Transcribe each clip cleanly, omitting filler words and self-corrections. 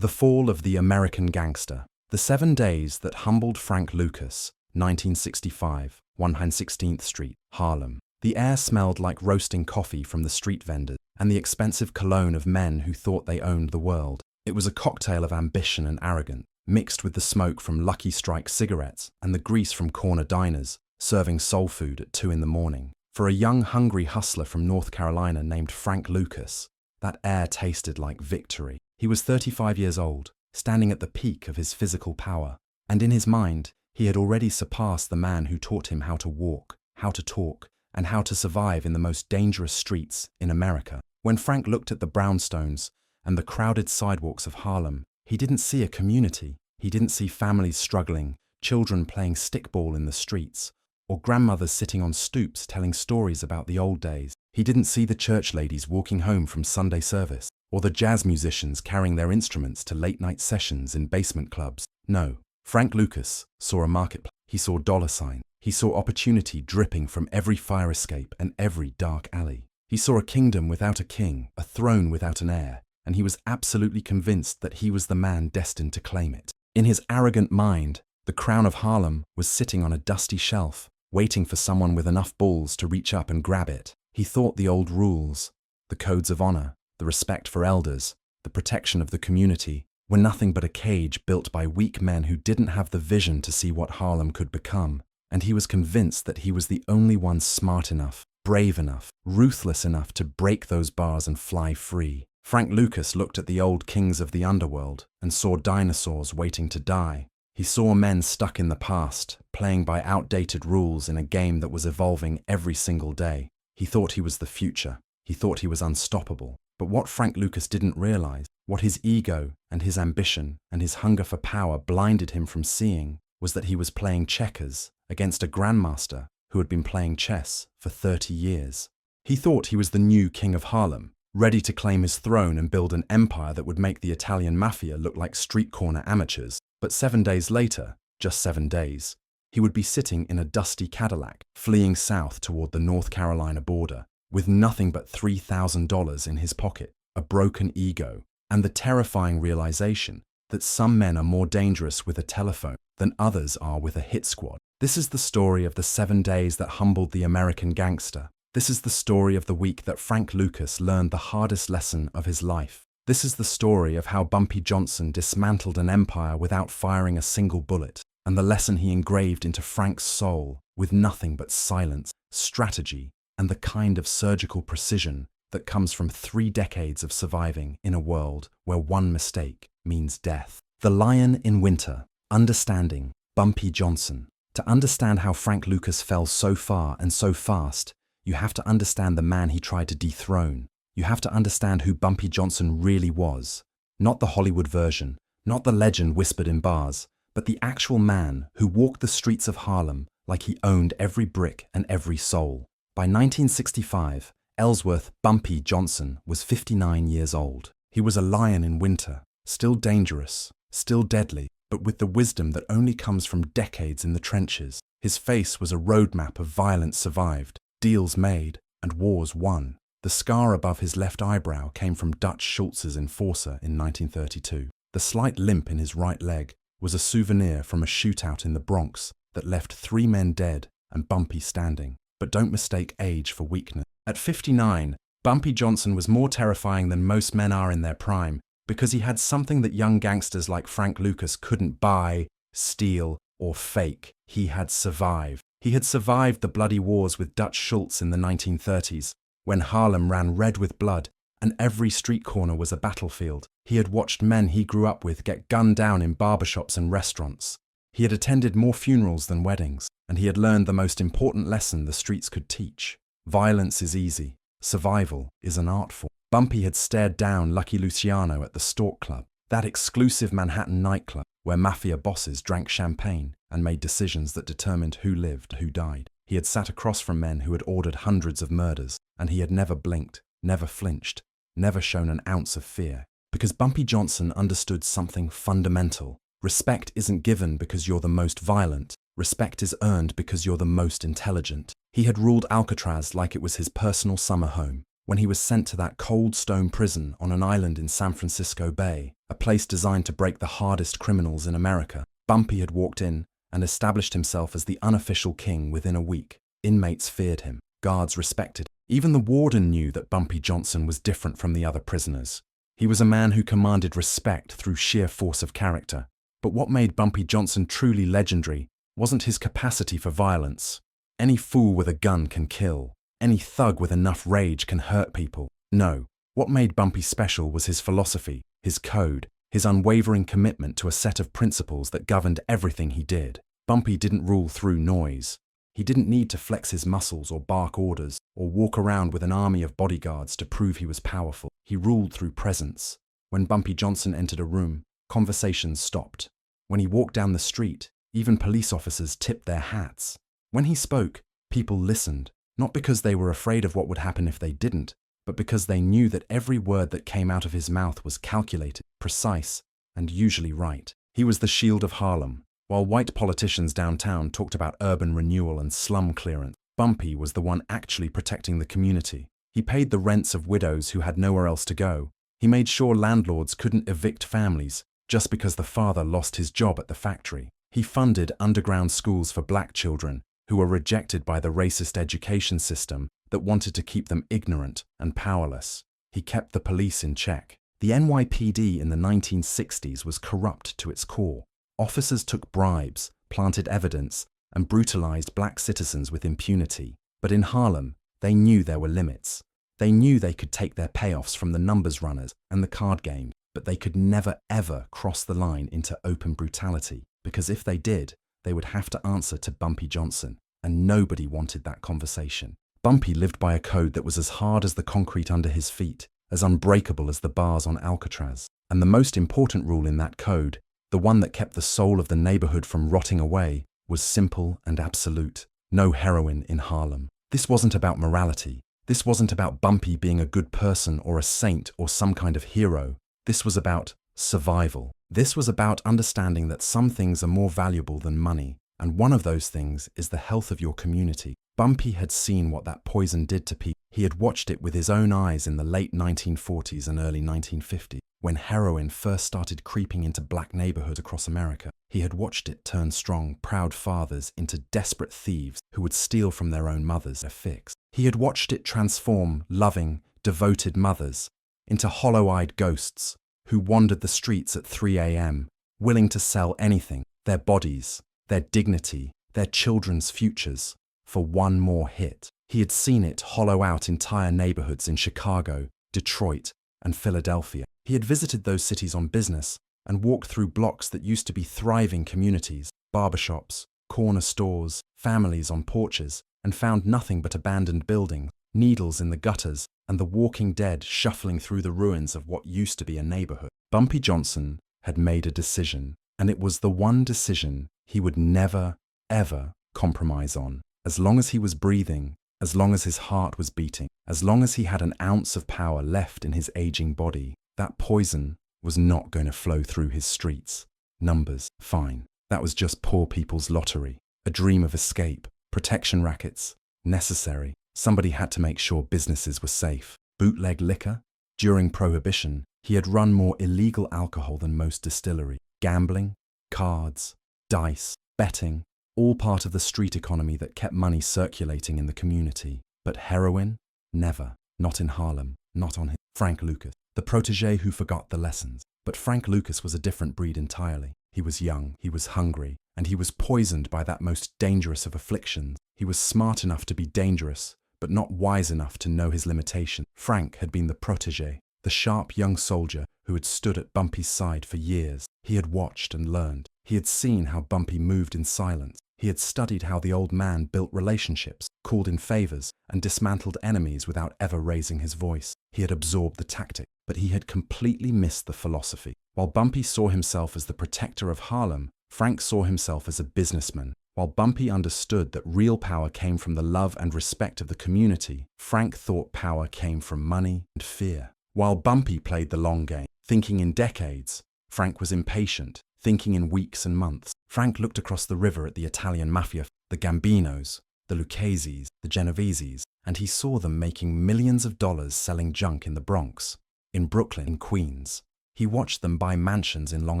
The Fall of the American Gangster. The 7 Days That Humbled Frank Lucas, 1965, 116th Street, Harlem. The air smelled like roasting coffee from the street vendors and the expensive cologne of men who thought they owned the world. It was a cocktail of ambition and arrogance, mixed with the smoke from Lucky Strike cigarettes and the grease from corner diners, serving soul food at 2 in the morning. For a young, hungry hustler from North Carolina named Frank Lucas, that air tasted like victory. He was 35 years old, standing at the peak of his physical power, and in his mind, he had already surpassed the man who taught him how to walk, how to talk, and how to survive in the most dangerous streets in America. When Frank looked at the brownstones and the crowded sidewalks of Harlem, he didn't see a community. He didn't see families struggling, children playing stickball in the streets, or grandmothers sitting on stoops telling stories about the old days. He didn't see the church ladies walking home from Sunday service, or the jazz musicians carrying their instruments to late-night sessions in basement clubs. No, Frank Lucas saw a marketplace. He saw dollar signs. He saw opportunity dripping from every fire escape and every dark alley. He saw a kingdom without a king, a throne without an heir, and he was absolutely convinced that he was the man destined to claim it. In his arrogant mind, the crown of Harlem was sitting on a dusty shelf, waiting for someone with enough balls to reach up and grab it. He thought the old rules, the codes of honor, the respect for elders, the protection of the community, were nothing but a cage built by weak men who didn't have the vision to see what Harlem could become. And he was convinced that he was the only one smart enough, brave enough, ruthless enough to break those bars and fly free. Frank Lucas looked at the old kings of the underworld and saw dinosaurs waiting to die. He saw men stuck in the past, playing by outdated rules in a game that was evolving every single day. He thought he was the future. He thought he was unstoppable. But what Frank Lucas didn't realize, what his ego and his ambition and his hunger for power blinded him from seeing, was that he was playing checkers against a grandmaster who had been playing chess for 30 years. He thought he was the new king of Harlem, ready to claim his throne and build an empire that would make the Italian mafia look like street corner amateurs. But 7 days later, just 7 days, he would be sitting in a dusty Cadillac, fleeing south toward the North Carolina border, with nothing but $3,000 in his pocket, a broken ego, and the terrifying realization that some men are more dangerous with a telephone than others are with a hit squad. This is the story of the 7 days that humbled the American gangster. This is the story of the week that Frank Lucas learned the hardest lesson of his life. This is the story of how Bumpy Johnson dismantled an empire without firing a single bullet, and the lesson he engraved into Frank's soul with nothing but silence, strategy, and the kind of surgical precision that comes from 3 decades of surviving in a world where one mistake means death. The Lion in Winter. Understanding Bumpy Johnson. To understand how Frank Lucas fell so far and so fast, you have to understand the man he tried to dethrone. You have to understand who Bumpy Johnson really was. Not the Hollywood version, not the legend whispered in bars, but the actual man who walked the streets of Harlem like he owned every brick and every soul. By 1965, Ellsworth Bumpy Johnson was 59 years old. He was a lion in winter, still dangerous, still deadly, but with the wisdom that only comes from decades in the trenches. His face was a roadmap of violence survived, deals made, and wars won. The scar above his left eyebrow came from Dutch Schultz's enforcer in 1932. The slight limp in his right leg was a souvenir from a shootout in the Bronx that left 3 men dead and Bumpy standing. But don't mistake age for weakness. At 59, Bumpy Johnson was more terrifying than most men are in their prime because he had something that young gangsters like Frank Lucas couldn't buy, steal, or fake. He had survived. He had survived the bloody wars with Dutch Schultz in the 1930s, when Harlem ran red with blood and every street corner was a battlefield. He had watched men he grew up with get gunned down in barbershops and restaurants. He had attended more funerals than weddings, and he had learned the most important lesson the streets could teach. Violence is easy. Survival is an art form. Bumpy had stared down Lucky Luciano at the Stork Club, that exclusive Manhattan nightclub where mafia bosses drank champagne and made decisions that determined who lived, who died. He had sat across from men who had ordered hundreds of murders, and he had never blinked, never flinched, never shown an ounce of fear. Because Bumpy Johnson understood something fundamental. Respect isn't given because you're the most violent. Respect is earned because you're the most intelligent. He had ruled Alcatraz like it was his personal summer home. When he was sent to that cold stone prison on an island in San Francisco Bay, a place designed to break the hardest criminals in America. Bumpy had walked in and established himself as the unofficial king within a week. Inmates feared him. Guards respected him. Even the warden knew that Bumpy Johnson was different from the other prisoners. He was a man who commanded respect through sheer force of character. But what made Bumpy Johnson truly legendary wasn't his capacity for violence. Any fool with a gun can kill. Any thug with enough rage can hurt people. No, what made Bumpy special was his philosophy, his code, his unwavering commitment to a set of principles that governed everything he did. Bumpy didn't rule through noise. He didn't need to flex his muscles or bark orders or walk around with an army of bodyguards to prove he was powerful. He ruled through presence. When Bumpy Johnson entered a room, conversations stopped. When he walked down the street, even police officers tipped their hats. When he spoke, people listened, not because they were afraid of what would happen if they didn't, but because they knew that every word that came out of his mouth was calculated, precise, and usually right. He was the shield of Harlem. While white politicians downtown talked about urban renewal and slum clearance, Bumpy was the one actually protecting the community. He paid the rents of widows who had nowhere else to go. He made sure landlords couldn't evict families just because the father lost his job at the factory. He funded underground schools for black children who were rejected by the racist education system that wanted to keep them ignorant and powerless. He kept the police in check. The NYPD in the 1960s was corrupt to its core. Officers took bribes, planted evidence, and brutalized black citizens with impunity. But in Harlem, they knew there were limits. They knew they could take their payoffs from the numbers runners and the card game, but they could never ever cross the line into open brutality, because if they did, they would have to answer to Bumpy Johnson, and nobody wanted that conversation. Bumpy lived by a code that was as hard as the concrete under his feet, as unbreakable as the bars on Alcatraz. And the most important rule in that code, the one that kept the soul of the neighborhood from rotting away, was simple and absolute. No heroin in Harlem. This wasn't about morality. This wasn't about Bumpy being a good person or a saint or some kind of hero. This was about survival. This was about understanding that some things are more valuable than money, and one of those things is the health of your community. Bumpy had seen what that poison did to people. He had watched it with his own eyes in the late 1940s and early 1950s, when heroin first started creeping into black neighborhoods across America. He had watched it turn strong, proud fathers into desperate thieves who would steal from their own mothers a fix. He had watched it transform loving, devoted mothers into hollow-eyed ghosts who wandered the streets at 3 a.m., willing to sell anything, their bodies, their dignity, their children's futures, for one more hit. He had seen it hollow out entire neighborhoods in Chicago, Detroit, and Philadelphia. He had visited those cities on business and walked through blocks that used to be thriving communities, barbershops, corner stores, families on porches, and found nothing but abandoned buildings, needles in the gutters, and the walking dead shuffling through the ruins of what used to be a neighborhood. Bumpy Johnson had made a decision, and it was the one decision he would never, ever compromise on. As long as he was breathing, as long as his heart was beating, as long as he had an ounce of power left in his aging body, that poison was not going to flow through his streets. Numbers, fine. That was just poor people's lottery. A dream of escape, protection rackets, necessary. Somebody had to make sure businesses were safe. Bootleg liquor? During Prohibition, he had run more illegal alcohol than most distilleries. Gambling, cards, dice, betting, all part of the street economy that kept money circulating in the community. But heroin? Never. Not in Harlem. Not on him. Frank Lucas, the protege who forgot the lessons. But Frank Lucas was a different breed entirely. He was young, he was hungry, and he was poisoned by that most dangerous of afflictions. He was smart enough to be dangerous, but not wise enough to know his limitations. Frank had been the protege, the sharp young soldier who had stood at Bumpy's side for years. He had watched and learned. He had seen how Bumpy moved in silence. He had studied how the old man built relationships, called in favors, and dismantled enemies without ever raising his voice. He had absorbed the tactic, but he had completely missed the philosophy. While Bumpy saw himself as the protector of Harlem, Frank saw himself as a businessman. While Bumpy understood that real power came from the love and respect of the community, Frank thought power came from money and fear. While Bumpy played the long game, thinking in decades, Frank was impatient, thinking in weeks and months. Frank looked across the river at the Italian mafia, the Gambinos, the Lucchese's, the Genoveses, and he saw them making millions of dollars selling junk in the Bronx, in Brooklyn, in Queens. He watched them buy mansions in Long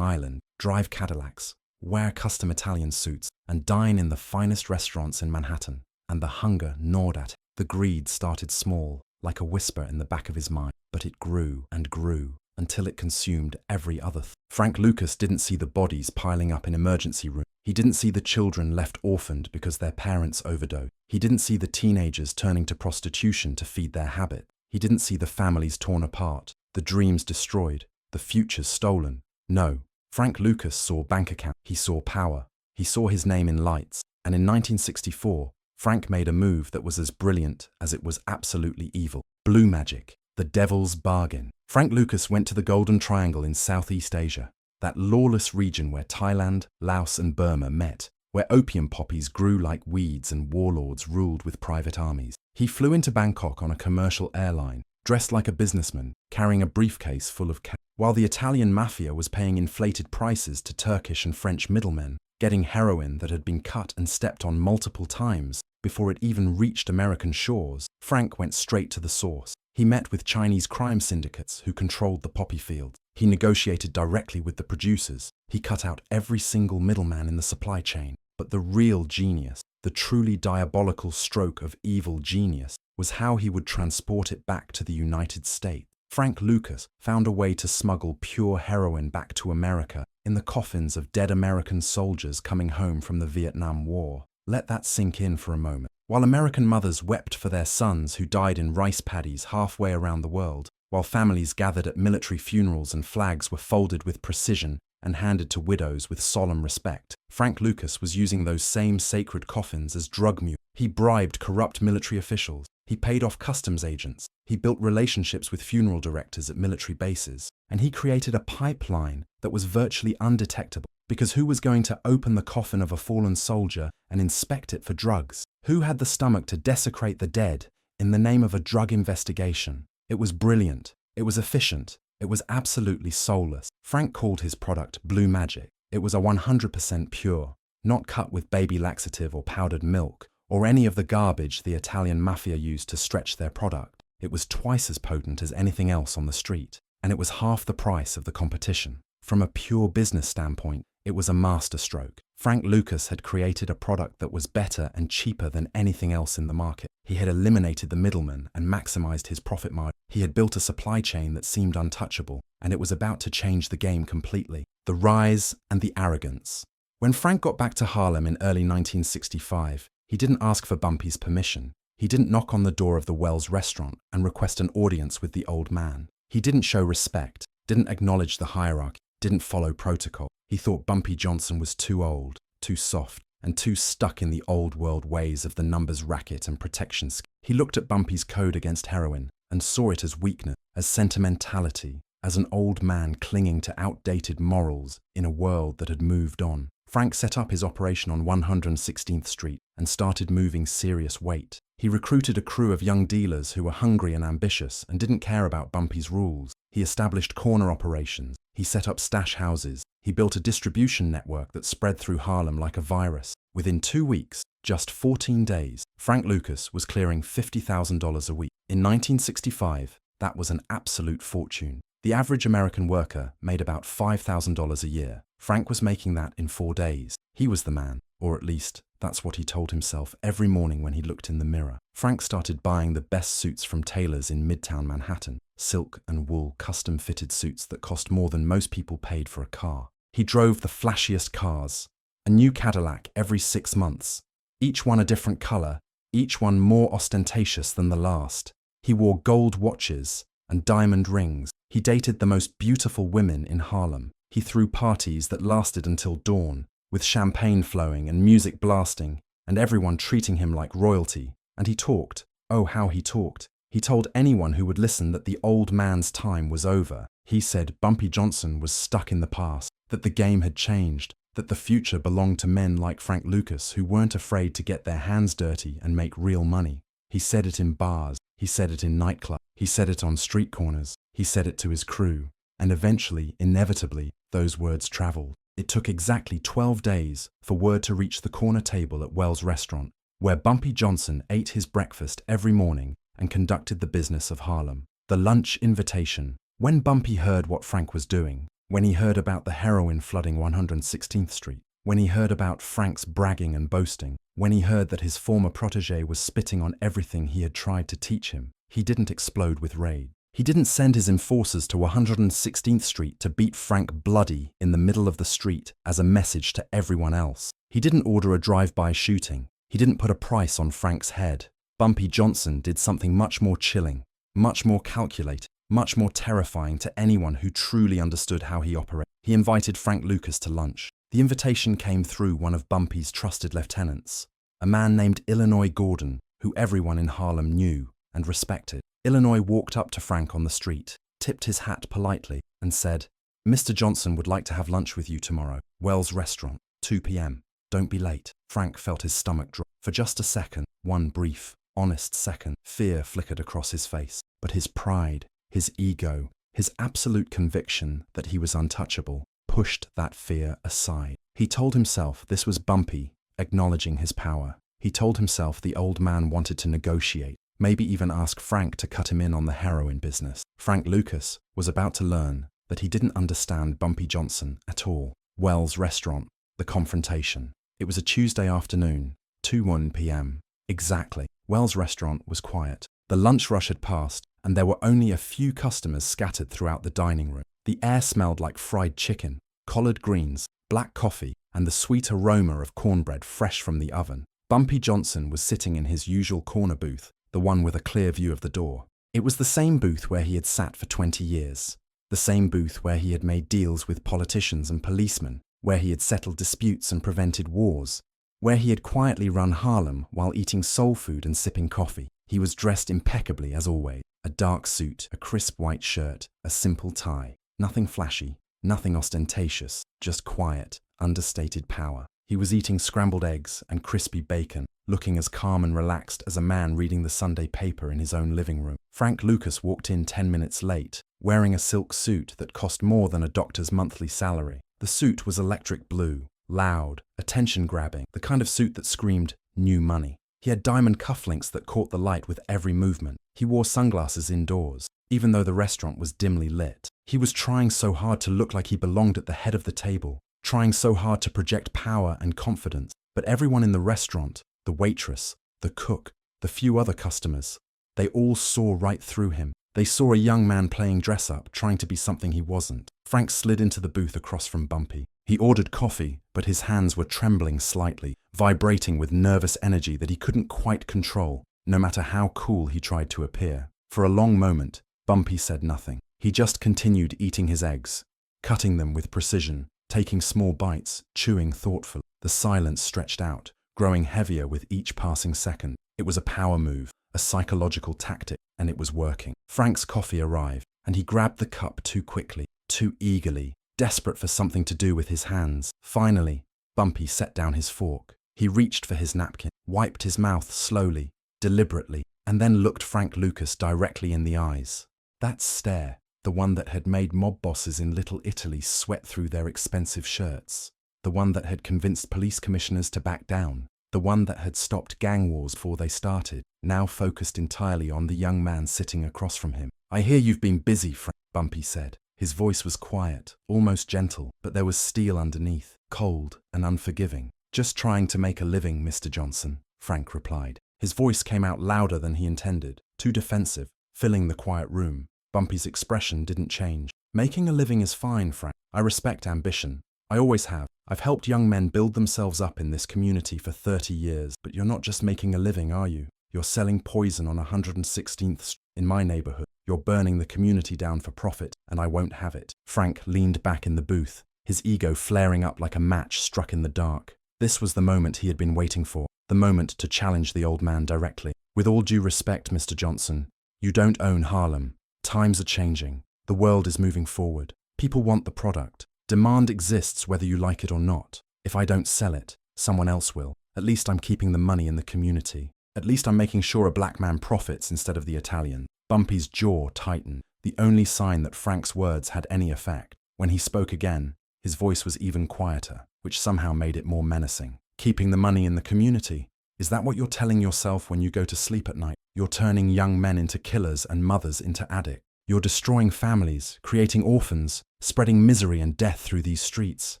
Island, drive Cadillacs, wear custom Italian suits, and dine in the finest restaurants in Manhattan. And the hunger gnawed at him. The greed started small, like a whisper in the back of his mind, but it grew and grew until it consumed every other thing. Frank Lucas didn't see the bodies piling up in emergency rooms. He didn't see the children left orphaned because their parents overdosed. He didn't see the teenagers turning to prostitution to feed their habit. He didn't see the families torn apart, the dreams destroyed, the futures stolen. No, Frank Lucas saw bank accounts. He saw power. He saw his name in lights. And in 1964, Frank made a move that was as brilliant as it was absolutely evil. Blue magic, the devil's bargain. Frank Lucas went to the Golden Triangle in Southeast Asia, that lawless region where Thailand, Laos and Burma met, where opium poppies grew like weeds and warlords ruled with private armies. He flew into Bangkok on a commercial airline, dressed like a businessman, carrying a briefcase full of cash, while the Italian mafia was paying inflated prices to Turkish and French middlemen, getting heroin that had been cut and stepped on multiple times before it even reached American shores. Frank went straight to the source. He met with Chinese crime syndicates who controlled the poppy fields. He negotiated directly with the producers. He cut out every single middleman in the supply chain. But the real genius, the truly diabolical stroke of evil genius, was how he would transport it back to the United States. Frank Lucas found a way to smuggle pure heroin back to America in the coffins of dead American soldiers coming home from the Vietnam War. Let that sink in for a moment. While American mothers wept for their sons who died in rice paddies halfway around the world, while families gathered at military funerals and flags were folded with precision and handed to widows with solemn respect, Frank Lucas was using those same sacred coffins as drug mules. He bribed corrupt military officials. He paid off customs agents. He built relationships with funeral directors at military bases. And he created a pipeline that was virtually undetectable. Because who was going to open the coffin of a fallen soldier and inspect it for drugs? Who had the stomach to desecrate the dead in the name of a drug investigation? It was brilliant. It was efficient. It was absolutely soulless. Frank called his product Blue Magic. It was a 100% pure, not cut with baby laxative or powdered milk, or any of the garbage the Italian mafia used to stretch their product. It was twice as potent as anything else on the street, and it was half the price of the competition. From a pure business standpoint, it was a masterstroke. Frank Lucas had created a product that was better and cheaper than anything else in the market. He had eliminated the middleman and maximized his profit margin. He had built a supply chain that seemed untouchable, and it was about to change the game completely. The rise and the arrogance. When Frank got back to Harlem in early 1965, he didn't ask for Bumpy's permission. He didn't knock on the door of the Wells restaurant and request an audience with the old man. He didn't show respect, didn't acknowledge the hierarchy, didn't follow protocol. He thought Bumpy Johnson was too old, too soft, and too stuck in the old world ways of the numbers racket and protection scheme. He looked at Bumpy's code against heroin and saw it as weakness, as sentimentality, as an old man clinging to outdated morals in a world that had moved on. Frank set up his operation on 116th Street and started moving serious weight. He recruited a crew of young dealers who were hungry and ambitious and didn't care about Bumpy's rules. He established corner operations. He set up stash houses. He built a distribution network that spread through Harlem like a virus. Within 2 weeks, just 14 days, Frank Lucas was clearing $50,000 a week. In 1965, that was an absolute fortune. The average American worker made about $5,000 a year. Frank was making that in 4 days. He was the man, or at least that's what he told himself every morning when he looked in the mirror. Frank started buying the best suits from tailors in Midtown Manhattan, silk and wool custom-fitted suits that cost more than most people paid for a car. He drove the flashiest cars, a new Cadillac every 6 months, each one a different color, each one more ostentatious than the last. He wore gold watches and diamond rings. He dated the most beautiful women in Harlem. He threw parties that lasted until dawn, with champagne flowing and music blasting, and everyone treating him like royalty. And he talked. Oh, how he talked. He told anyone who would listen that the old man's time was over. He said Bumpy Johnson was stuck in the past, that the game had changed, that the future belonged to men like Frank Lucas who weren't afraid to get their hands dirty and make real money. He said it in bars. He said it in nightclubs. He said it on street corners. He said it to his crew. And eventually, inevitably, those words traveled. It took exactly 12 days for word to reach the corner table at Wells Restaurant, where Bumpy Johnson ate his breakfast every morning and conducted the business of Harlem. The lunch invitation, When Bumpy heard what Frank was doing, when he heard about the heroin flooding 116th Street, when he heard about Frank's bragging and boasting, when he heard that his former protégé was spitting on everything he had tried to teach him, he didn't explode with rage. He didn't send his enforcers to 116th Street to beat Frank bloody in the middle of the street as a message to everyone else. He didn't order a drive-by shooting. He didn't put a price on Frank's head. Bumpy Johnson did something much more chilling, much more calculated, much more terrifying to anyone who truly understood how he operated. He invited Frank Lucas to lunch. The invitation came through one of Bumpy's trusted lieutenants, a man named Illinois Gordon, who everyone in Harlem knew and respected. Illinois walked up to Frank on the street, tipped his hat politely, and said, "Mr. Johnson would like to have lunch with you tomorrow. Wells Restaurant, 2 p.m. Don't be late." Frank felt his stomach drop. For just a second, one brief, honest second, fear flickered across his face. But his pride, his ego, his absolute conviction that he was untouchable, pushed that fear aside. He told himself this was Bumpy acknowledging his power. He told himself the old man wanted to negotiate, maybe even ask Frank to cut him in on the heroin business. Frank Lucas was about to learn that he didn't understand Bumpy Johnson at all. Wells Restaurant, the confrontation. It was a Tuesday afternoon, 2:01 p.m. Exactly. Wells Restaurant was quiet. The lunch rush had passed, and there were only a few customers scattered throughout the dining room. The air smelled like fried chicken, collard greens, black coffee, and the sweet aroma of cornbread fresh from the oven. Bumpy Johnson was sitting in his usual corner booth, the one with a clear view of the door. It was the same booth where he had sat for 20 years, the same booth where he had made deals with politicians and policemen, where he had settled disputes and prevented wars, where he had quietly run Harlem while eating soul food and sipping coffee. He was dressed impeccably as always, a dark suit, a crisp white shirt, a simple tie. Nothing flashy, nothing ostentatious, just quiet, understated power. He was eating scrambled eggs and crispy bacon, looking as calm and relaxed as a man reading the Sunday paper in his own living room. Frank Lucas walked in 10 minutes late, wearing a silk suit that cost more than a doctor's monthly salary. The suit was electric blue, loud, attention-grabbing, the kind of suit that screamed, "new money." He had diamond cufflinks that caught the light with every movement. He wore sunglasses indoors, even though the restaurant was dimly lit. He was trying so hard to look like he belonged at the head of the table, trying so hard to project power and confidence. But everyone in the restaurant, the waitress, the cook, the few other customers, they all saw right through him. They saw a young man playing dress-up, trying to be something he wasn't. Frank slid into the booth across from Bumpy. He ordered coffee, but his hands were trembling slightly, vibrating with nervous energy that he couldn't quite control, no matter how cool he tried to appear. For a long moment, Bumpy said nothing. He just continued eating his eggs, cutting them with precision, taking small bites, chewing thoughtfully. The silence stretched out, growing heavier with each passing second. It was a power move, a psychological tactic, and it was working. Frank's coffee arrived, and he grabbed the cup too quickly, too eagerly, desperate for something to do with his hands. Finally, Bumpy set down his fork. He reached for his napkin, wiped his mouth slowly, deliberately, and then looked Frank Lucas directly in the eyes. That stare, the one that had made mob bosses in Little Italy sweat through their expensive shirts, the one that had convinced police commissioners to back down, the one that had stopped gang wars before they started, now focused entirely on the young man sitting across from him. "I hear you've been busy, Frank," Bumpy said. His voice was quiet, almost gentle, but there was steel underneath, cold and unforgiving. "Just trying to make a living, Mr. Johnson," Frank replied. His voice came out louder than he intended, too defensive, filling the quiet room. Bumpy's expression didn't change. "Making a living is fine, Frank. I respect ambition. I always have. I've helped young men build themselves up in this community for 30 years. But you're not just making a living, are you? You're selling poison on 116th Street in my neighborhood. You're burning the community down for profit, and I won't have it." Frank leaned back in the booth, his ego flaring up like a match struck in the dark. This was the moment he had been waiting for, the moment to challenge the old man directly. "With all due respect, Mr. Johnson, you don't own Harlem. Times are changing. The world is moving forward. People want the product. Demand exists whether you like it or not. If I don't sell it, someone else will. At least I'm keeping the money in the community. At least I'm making sure a black man profits instead of the Italian." Bumpy's jaw tightened, the only sign that Frank's words had any effect. When he spoke again, his voice was even quieter, which somehow made it more menacing. "Keeping the money in the community? Is that what you're telling yourself when you go to sleep at night? You're turning young men into killers and mothers into addicts. You're destroying families, creating orphans, spreading misery and death through these streets.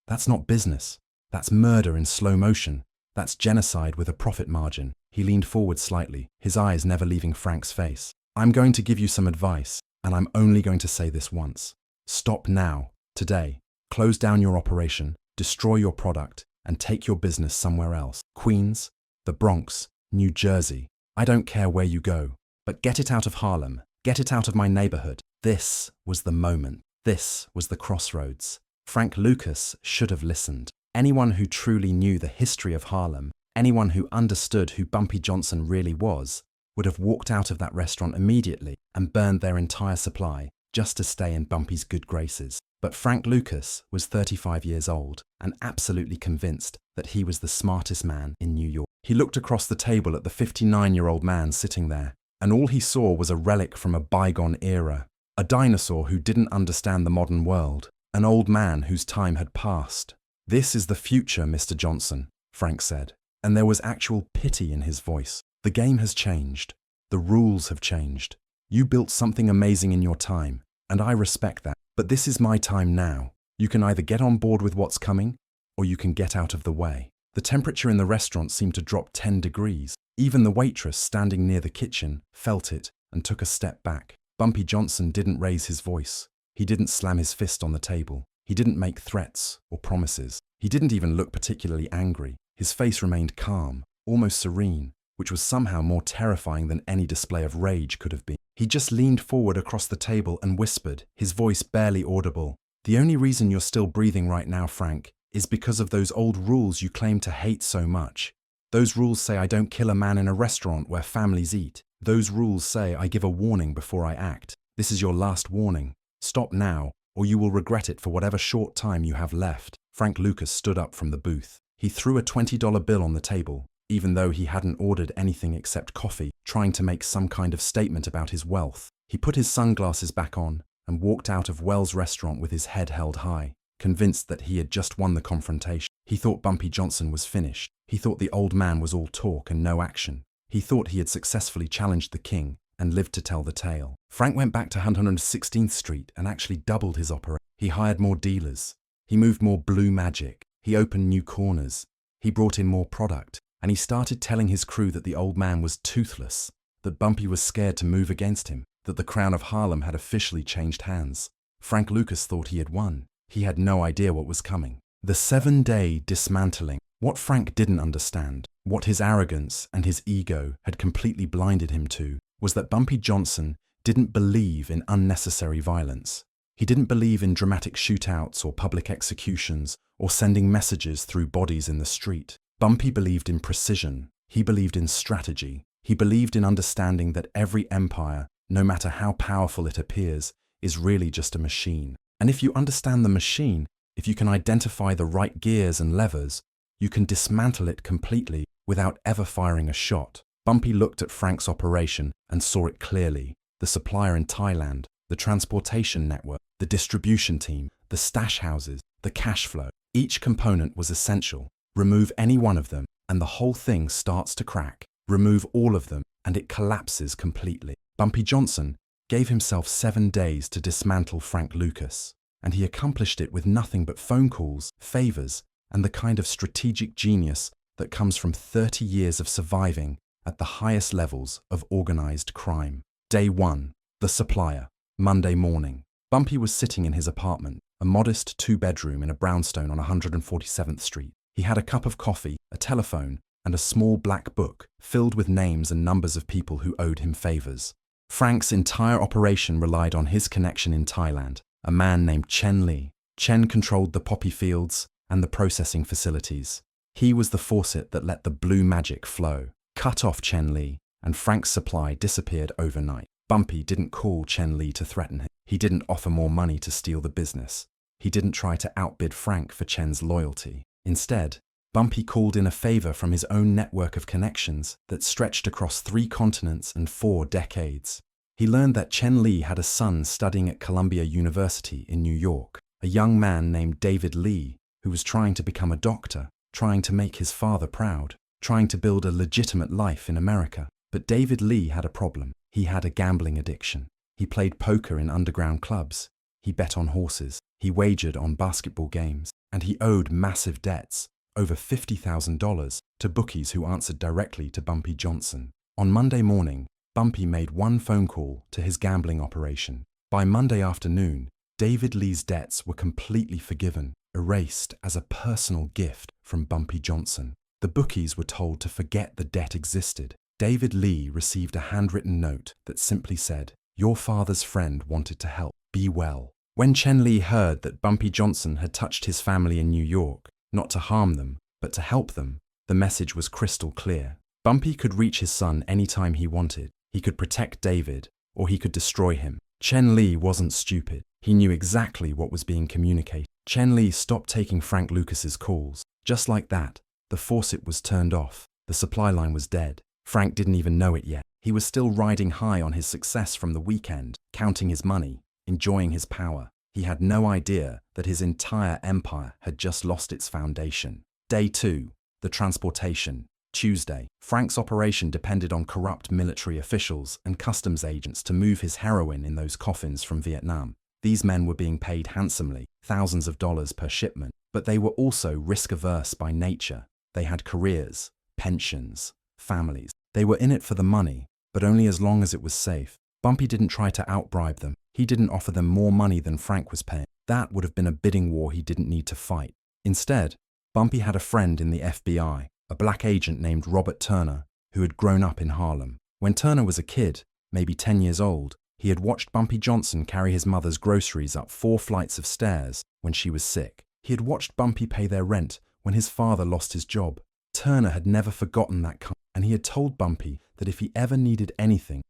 That's not business. That's murder in slow motion. That's genocide with a profit margin. He leaned forward slightly, his eyes never leaving Frank's face. I'm going to give you some advice, and I'm only going to say this once. Stop now, today. Close down your operation, destroy your product, and take your business somewhere else. Queens, the Bronx, New Jersey. I don't care where you go, but get it out of Harlem. Get it out of my neighborhood. This was the moment. This was the crossroads. Frank Lucas should have listened. Anyone who truly knew the history of Harlem, anyone who understood who Bumpy Johnson really was, would have walked out of that restaurant immediately and burned their entire supply just to stay in Bumpy's good graces. But Frank Lucas was 35 years old and absolutely convinced that he was the smartest man in New York. He looked across the table at the 59-year-old man sitting there, and all he saw was a relic from a bygone era, a dinosaur who didn't understand the modern world, an old man whose time had passed. "This is the future, Mr. Johnson," Frank said, and there was actual pity in his voice. "The game has changed. The rules have changed. You built something amazing in your time, and I respect that. But this is my time now. You can either get on board with what's coming, or you can get out of the way." The temperature in the restaurant seemed to drop 10 degrees. Even the waitress standing near the kitchen felt it and took a step back. Bumpy Johnson didn't raise his voice. He didn't slam his fist on the table. He didn't make threats or promises. He didn't even look particularly angry. His face remained calm, almost serene, which was somehow more terrifying than any display of rage could have been. He just leaned forward across the table and whispered, his voice barely audible, "The only reason you're still breathing right now, Frank, is because of those old rules you claim to hate so much. Those rules say I don't kill a man in a restaurant where families eat. Those rules say I give a warning before I act. This is your last warning. Stop now, or you will regret it for whatever short time you have left." Frank Lucas stood up from the booth. He threw a $20 bill on the table, even though he hadn't ordered anything except coffee, trying to make some kind of statement about his wealth. He put his sunglasses back on and walked out of Wells' restaurant with his head held high, convinced that he had just won the confrontation. He thought Bumpy Johnson was finished. He thought the old man was all talk and no action. He thought he had successfully challenged the king and lived to tell the tale. Frank went back to 116th Street and actually doubled his operation. He hired more dealers. He moved more blue magic. He opened new corners. He brought in more product. And he started telling his crew that the old man was toothless, that Bumpy was scared to move against him, that the crown of Harlem had officially changed hands. Frank Lucas thought he had won. He had no idea what was coming. The 7-day dismantling. What Frank didn't understand, what his arrogance and his ego had completely blinded him to, was that Bumpy Johnson didn't believe in unnecessary violence. He didn't believe in dramatic shootouts or public executions or sending messages through bodies in the street. Bumpy believed in precision. He believed in strategy. He believed in understanding that every empire, no matter how powerful it appears, is really just a machine. And if you understand the machine, if you can identify the right gears and levers, you can dismantle it completely without ever firing a shot. Bumpy looked at Frank's operation and saw it clearly. The supplier in Thailand, the transportation network, the distribution team, the stash houses, the cash flow. Each component was essential. Remove any one of them, and the whole thing starts to crack. Remove all of them, and it collapses completely. Bumpy Johnson gave himself 7 days to dismantle Frank Lucas, and he accomplished it with nothing but phone calls, favors, and the kind of strategic genius that comes from 30 years of surviving at the highest levels of organized crime. Day 1. The supplier. Monday morning. Bumpy was sitting in his apartment, a modest 2-bedroom in a brownstone on 147th Street. He had a cup of coffee, a telephone, and a small black book filled with names and numbers of people who owed him favors. Frank's entire operation relied on his connection in Thailand, a man named Chen Li. Chen controlled the poppy fields and the processing facilities. He was the faucet that let the blue magic flow. Cut off Chen Li, and Frank's supply disappeared overnight. Bumpy didn't call Chen Li to threaten him. He didn't offer more money to steal the business. He didn't try to outbid Frank for Chen's loyalty. Instead, Bumpy called in a favor from his own network of connections that stretched across 3 continents and 4 decades. He learned that Chen Li had a son studying at Columbia University in New York, a young man named David Lee, who was trying to become a doctor, trying to make his father proud, trying to build a legitimate life in America. But David Lee had a problem. He had a gambling addiction. He played poker in underground clubs. He bet on horses. He wagered on basketball games. And he owed massive debts, over $50,000, to bookies who answered directly to Bumpy Johnson. On Monday morning, Bumpy made one phone call to his gambling operation. By Monday afternoon, David Lee's debts were completely forgiven, erased as a personal gift from Bumpy Johnson. The bookies were told to forget the debt existed. David Lee received a handwritten note that simply said, "Your father's friend wanted to help. Be well." When Chen Lee heard that Bumpy Johnson had touched his family in New York, not to harm them, but to help them, the message was crystal clear. Bumpy could reach his son anytime he wanted. He could protect David, or he could destroy him. Chen Lee wasn't stupid. He knew exactly what was being communicated. Chen Lee stopped taking Frank Lucas's calls. Just like that, the faucet was turned off. The supply line was dead. Frank didn't even know it yet. He was still riding high on his success from the weekend, counting his money, enjoying his power. He had no idea that his entire empire had just lost its foundation. Day 2, the transportation. Tuesday, Frank's operation depended on corrupt military officials and customs agents to move his heroin in those coffins from Vietnam. These men were being paid handsomely, thousands of dollars per shipment, but they were also risk-averse by nature. They had careers, pensions, families. They were in it for the money, but only as long as it was safe. Bumpy didn't try to outbribe them. He didn't offer them more money than Frank was paying. That would have been a bidding war he didn't need to fight. Instead, Bumpy had a friend in the FBI, a black agent named Robert Turner, who had grown up in Harlem. When Turner was a kid, maybe 10 years old, he had watched Bumpy Johnson carry his mother's groceries up 4 flights of stairs when she was sick. He had watched Bumpy pay their rent when his father lost his job. Turner had never forgotten that kind, and he had told Bumpy that if he ever needed anything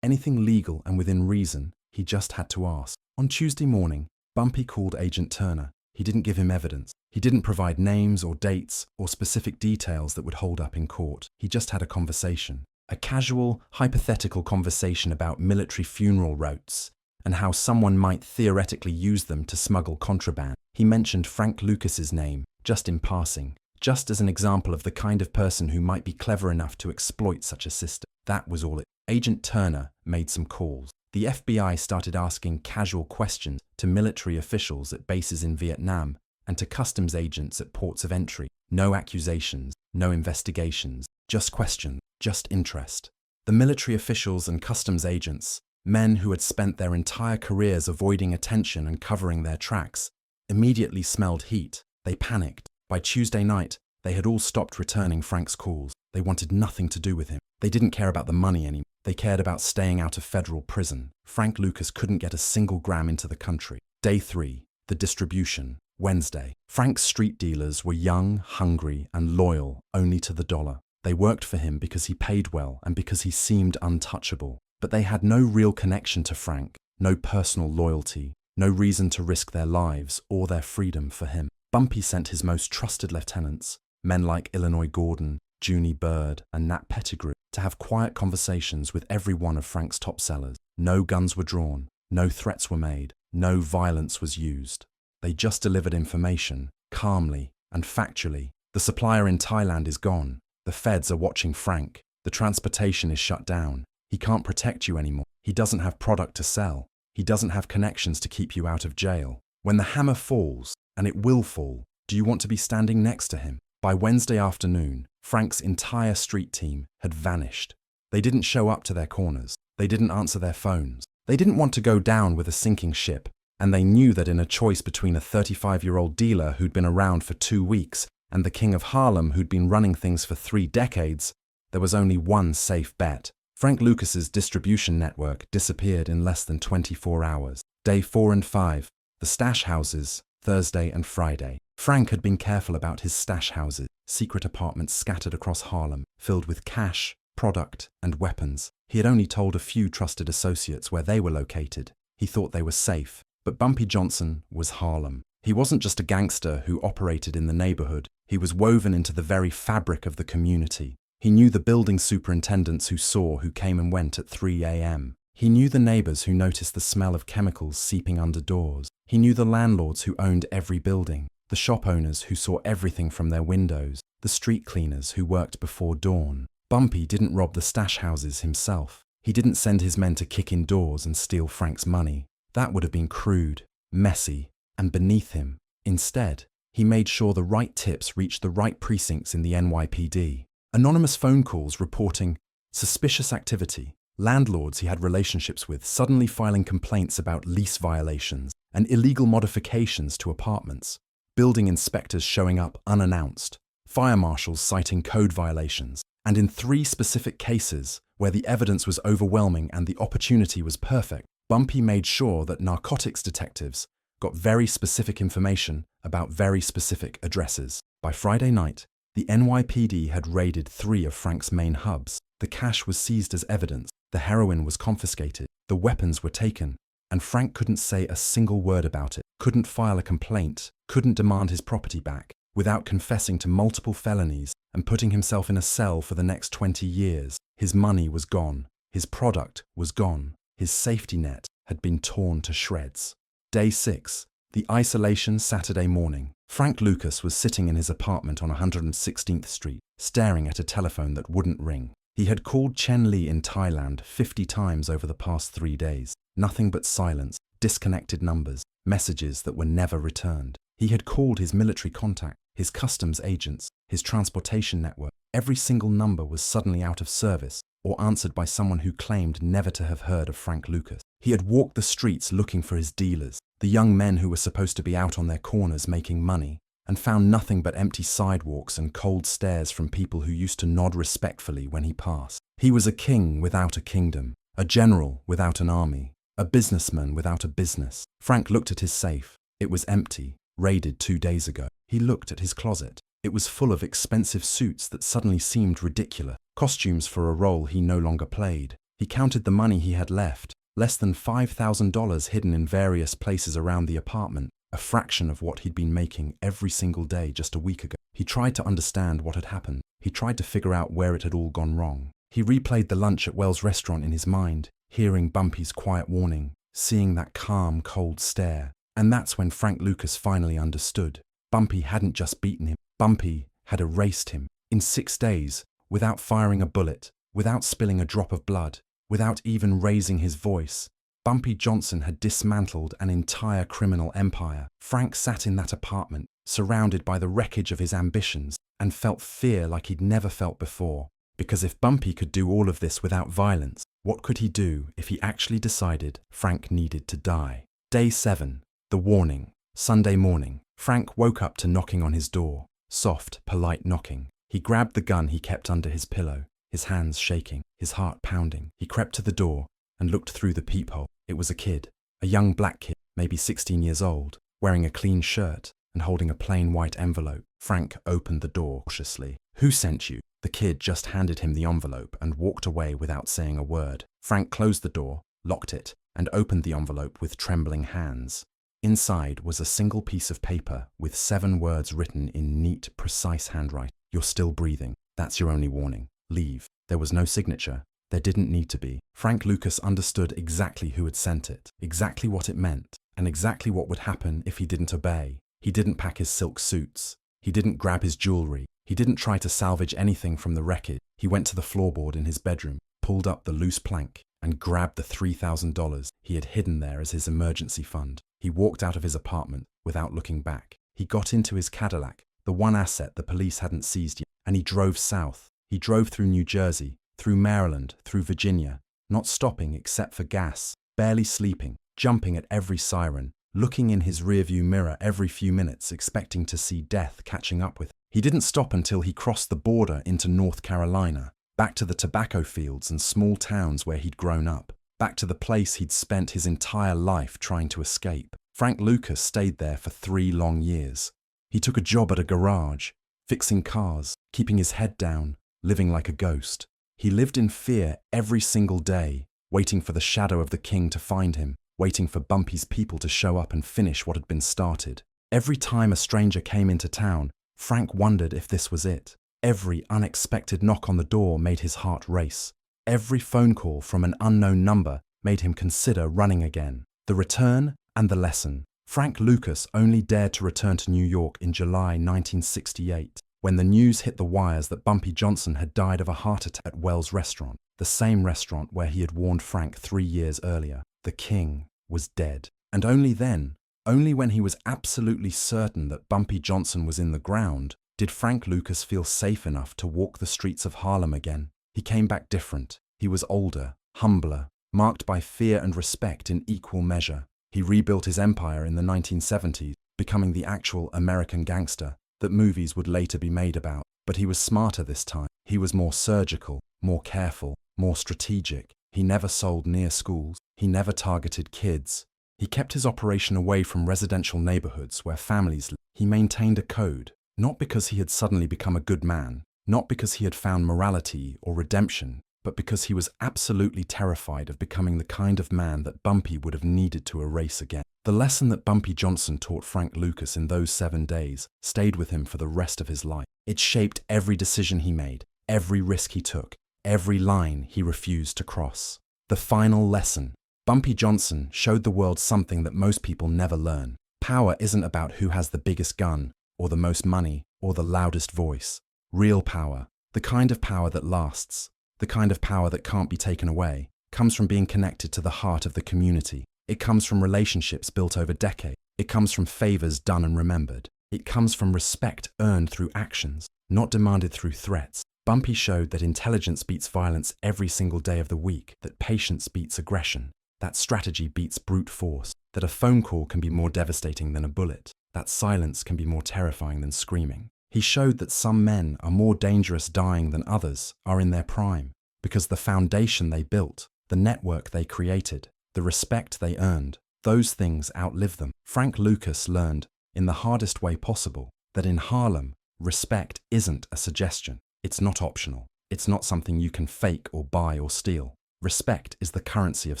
legal and within reason, he just had to ask. On Tuesday morning, Bumpy called Agent Turner. He didn't give him evidence. He didn't provide names or dates or specific details that would hold up in court. He just had a conversation. A casual, hypothetical conversation about military funeral routes and how someone might theoretically use them to smuggle contraband. He mentioned Frank Lucas's name, just in passing, just as an example of the kind of person who might be clever enough to exploit such a system. That was all it. Agent Turner made some calls. The FBI started asking casual questions to military officials at bases in Vietnam and to customs agents at ports of entry. No accusations, no investigations, just questions, just interest. The military officials and customs agents, men who had spent their entire careers avoiding attention and covering their tracks, immediately smelled heat. They panicked. By Tuesday night, they had all stopped returning Frank's calls. They wanted nothing to do with him. They didn't care about the money anymore. They cared about staying out of federal prison. Frank Lucas couldn't get a single gram into the country. Day 3, the distribution. Wednesday. Frank's street dealers were young, hungry, and loyal only to the dollar. They worked for him because he paid well and because he seemed untouchable. But they had no real connection to Frank, no personal loyalty, no reason to risk their lives or their freedom for him. Bumpy sent his most trusted lieutenants, men like Illinois Gordon, Junie Bird, and Nat Pettigrew, to have quiet conversations with every one of Frank's top sellers. No guns were drawn, no threats were made, no violence was used. They just delivered information, calmly and factually. The supplier in Thailand is gone. The feds are watching Frank. The transportation is shut down. He can't protect you anymore. He doesn't have product to sell. He doesn't have connections to keep you out of jail. When the hammer falls, and it will fall, do you want to be standing next to him? By Wednesday afternoon, Frank's entire street team had vanished. They didn't show up to their corners. They didn't answer their phones. They didn't want to go down with a sinking ship, and they knew that in a choice between a 35-year-old dealer who'd been around for 2 weeks and the king of Harlem who'd been running things for 3 decades, there was only one safe bet. Frank Lucas's distribution network disappeared in less than 24 hours. Day 4 and 5, the stash houses, Thursday and Friday. Frank had been careful about his stash houses, secret apartments scattered across Harlem, filled with cash, product, and weapons. He had only told a few trusted associates where they were located. He thought they were safe. But Bumpy Johnson was Harlem. He wasn't just a gangster who operated in the neighborhood. He was woven into the very fabric of the community. He knew the building superintendents who came and went at 3 a.m. He knew the neighbors who noticed the smell of chemicals seeping under doors. He knew the landlords who owned every building, the shop owners who saw everything from their windows, the street cleaners who worked before dawn. Bumpy didn't rob the stash houses himself. He didn't send his men to kick in doors and steal Frank's money. That would have been crude, messy, and beneath him. Instead, he made sure the right tips reached the right precincts in the NYPD. Anonymous phone calls reporting suspicious activity, landlords he had relationships with suddenly filing complaints about lease violations and illegal modifications to apartments, building inspectors showing up unannounced, fire marshals citing code violations, and in 3 specific cases, where the evidence was overwhelming and the opportunity was perfect, Bumpy made sure that narcotics detectives got very specific information about very specific addresses. By Friday night, the NYPD had raided 3 of Frank's main hubs. The cash was seized as evidence, the heroin was confiscated, the weapons were taken, and Frank couldn't say a single word about it, couldn't file a complaint, couldn't demand his property back, without confessing to multiple felonies and putting himself in a cell for the next 20 years. His money was gone, his product was gone, his safety net had been torn to shreds. Day 6, the isolation Saturday morning. Frank Lucas was sitting in his apartment on 116th Street, staring at a telephone that wouldn't ring. He had called Chen Li in Thailand 50 times over the past 3 days. Nothing but silence, disconnected numbers, messages that were never returned. He had called his military contact, his customs agents, his transportation network. Every single number was suddenly out of service or answered by someone who claimed never to have heard of Frank Lucas. He had walked the streets looking for his dealers, the young men who were supposed to be out on their corners making money, and found nothing but empty sidewalks and cold stares from people who used to nod respectfully when he passed. He was a king without a kingdom, a general without an army, a businessman without a business. Frank looked at his safe. It was empty, raided 2 days ago. He looked at his closet. It was full of expensive suits that suddenly seemed ridiculous, costumes for a role he no longer played. He counted the money he had left, less than $5,000 hidden in various places around the apartment, a fraction of what he'd been making every single day just a week ago. He tried to understand what had happened. He tried to figure out where it had all gone wrong. He replayed the lunch at Wells restaurant in his mind, hearing Bumpy's quiet warning, seeing that calm, cold stare. And that's when Frank Lucas finally understood. Bumpy hadn't just beaten him. Bumpy had erased him. In 6 days, without firing a bullet, without spilling a drop of blood, without even raising his voice, Bumpy Johnson had dismantled an entire criminal empire. Frank sat in that apartment, surrounded by the wreckage of his ambitions, and felt fear like he'd never felt before. Because if Bumpy could do all of this without violence, what could he do if he actually decided Frank needed to die? Day 7, the warning. Sunday morning, Frank woke up to knocking on his door. Soft, polite knocking. He grabbed the gun he kept under his pillow, his hands shaking, his heart pounding. He crept to the door and looked through the peephole. It was a kid, a young black kid, maybe 16 years old, wearing a clean shirt and holding a plain white envelope. Frank opened the door cautiously. "Who sent you?" The kid just handed him the envelope and walked away without saying a word. Frank closed the door, locked it, and opened the envelope with trembling hands. Inside was a single piece of paper with 7 words written in neat, precise handwriting. "You're still breathing. That's your only warning. Leave." There was no signature. There didn't need to be. Frank Lucas understood exactly who had sent it, exactly what it meant, and exactly what would happen if he didn't obey. He didn't pack his silk suits. He didn't grab his jewelry. He didn't try to salvage anything from the wreckage. He went to the floorboard in his bedroom, pulled up the loose plank, and grabbed the $3,000 he had hidden there as his emergency fund. He walked out of his apartment without looking back. He got into his Cadillac, the one asset the police hadn't seized yet, and he drove south. He drove through New Jersey, through Maryland, through Virginia, not stopping except for gas, barely sleeping, jumping at every siren, looking in his rearview mirror every few minutes, expecting to see death catching up with him. He didn't stop until he crossed the border into North Carolina, back to the tobacco fields and small towns where he'd grown up, back to the place he'd spent his entire life trying to escape. Frank Lucas stayed there for 3 long years. He took a job at a garage, fixing cars, keeping his head down, living like a ghost. He lived in fear every single day, waiting for the shadow of the king to find him, waiting for Bumpy's people to show up and finish what had been started. Every time a stranger came into town, Frank wondered if this was it. Every unexpected knock on the door made his heart race. Every phone call from an unknown number made him consider running again. The return and the lesson. Frank Lucas only dared to return to New York in July 1968, when the news hit the wires that Bumpy Johnson had died of a heart attack at Wells restaurant. the same restaurant where he had warned Frank 3 years earlier. The king was dead. And only then, only when he was absolutely certain that Bumpy Johnson was in the ground, did Frank Lucas feel safe enough to walk the streets of Harlem again. He came back different. He was older, humbler, marked by fear and respect in equal measure. He rebuilt his empire in the 1970s, becoming the actual American gangster that movies would later be made about. But he was smarter this time. He was more surgical, more careful, more strategic. He never sold near schools. He never targeted kids. He kept his operation away from residential neighborhoods where families lived. He maintained a code, not because he had suddenly become a good man, not because he had found morality or redemption, but because he was absolutely terrified of becoming the kind of man that Bumpy would have needed to erase again. The lesson that Bumpy Johnson taught Frank Lucas in those 7 days stayed with him for the rest of his life. It shaped every decision he made, every risk he took, every line he refused to cross. The final lesson. Bumpy Johnson showed the world something that most people never learn. Power isn't about who has the biggest gun, or the most money, or the loudest voice. Real power, the kind of power that lasts, the kind of power that can't be taken away, comes from being connected to the heart of the community. It comes from relationships built over decades. It comes from favors done and remembered. It comes from respect earned through actions, not demanded through threats. Bumpy showed that intelligence beats violence every single day of the week, that patience beats aggression, that strategy beats brute force, that a phone call can be more devastating than a bullet, that silence can be more terrifying than screaming. He showed that some men are more dangerous dying than others are in their prime, because the foundation they built, the network they created, the respect they earned, those things outlive them. Frank Lucas learned, in the hardest way possible, that in Harlem, respect isn't a suggestion. It's not optional. It's not something you can fake or buy or steal. Respect is the currency of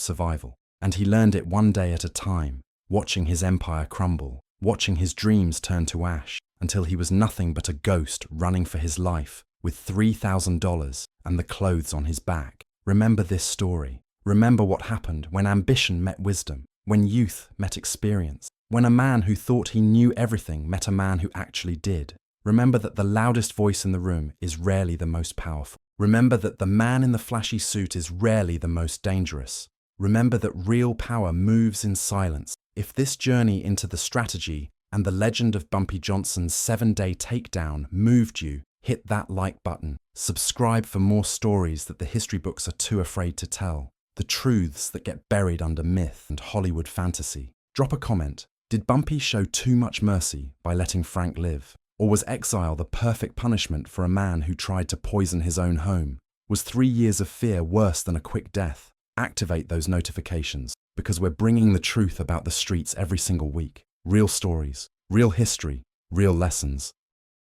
survival. And he learned it one day at a time, watching his empire crumble, watching his dreams turn to ash, until he was nothing but a ghost running for his life, with $3,000 and the clothes on his back. Remember this story. Remember what happened when ambition met wisdom, when youth met experience, when a man who thought he knew everything met a man who actually did. Remember that the loudest voice in the room is rarely the most powerful. Remember that the man in the flashy suit is rarely the most dangerous. Remember that real power moves in silence. If this journey into the strategy and the legend of Bumpy Johnson's 7-day takedown moved you, hit that like button. Subscribe for more stories that the history books are too afraid to tell. The truths that get buried under myth and Hollywood fantasy. Drop a comment. Did Bumpy show too much mercy by letting Frank live? Or was exile the perfect punishment for a man who tried to poison his own home? Was 3 years of fear worse than a quick death? Activate those notifications, because we're bringing the truth about the streets every single week. Real stories, real history, real lessons.